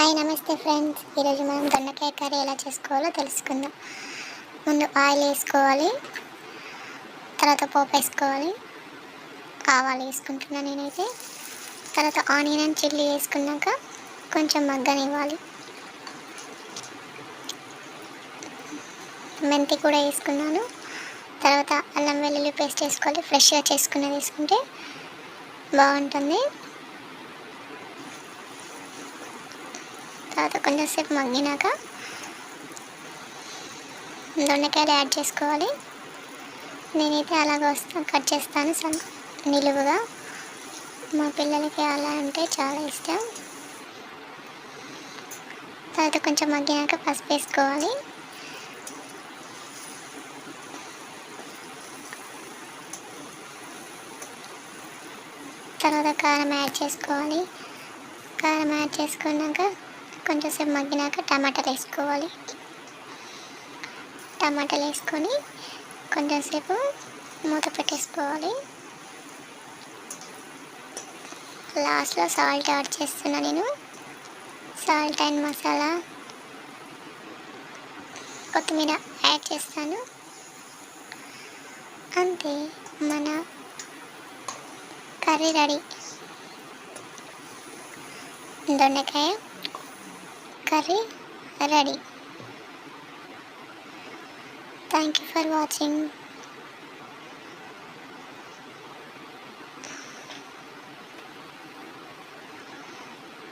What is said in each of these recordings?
Hi నమస్తే friends. ఈరోజు మనం దొండకాయ కర్రీ ఎలా చేసుకోవాలో తెలుసుకుందాం. ముందు ఆయిల్ వేసుకోవాలి, తర్వాత పోపు వేసుకోవాలి, ఆవాలు వేసుకుంటున్నా నేనైతే. తర్వాత ఆనియన్ అండ్ చిల్లీ వేసుకున్నాక కొంచెం మగ్గనివ్వాలి. మెంతి కూడా వేసుకున్నాను. తర్వాత అల్లం వెల్లుల్లి పేస్ట్ వేసుకోవాలి. ఫ్రెష్గా చేసుకున్నది వేసుకుంటే బాగుంటుంది. తర్వాత కొంచెంసేపు మగ్గినాక దొండకాయలు యాడ్ చేసుకోవాలి. నేనైతే అలాగ కట్ చేస్తాను నిలువుగా. మా పిల్లలకి అలా అంటే చాలా ఇష్టం. తర్వాత కొంచెం మగ్గినాక పసుపు వేసుకోవాలి. తర్వాత కారం యాడ్ చేసుకోవాలి. కారం యాడ్ చేసుకున్నాక కొంచెంసేపు మగ్గినాక టమాటాలు వేసుకోవాలి. టమాటాలు వేసుకొని కొంచెంసేపు మూత పెట్టేసుకోవాలి. లాస్ట్లో సాల్ట్ యాడ్ చేస్తున్నా నేను. సాల్ట్ అండ్ మసాలా, కొత్తిమీర యాడ్ చేస్తాను. అంతే, మన కర్రీ రెడీ. దొండకాయ curry ready. Thank you for watching.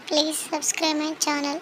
Please subscribe my channel.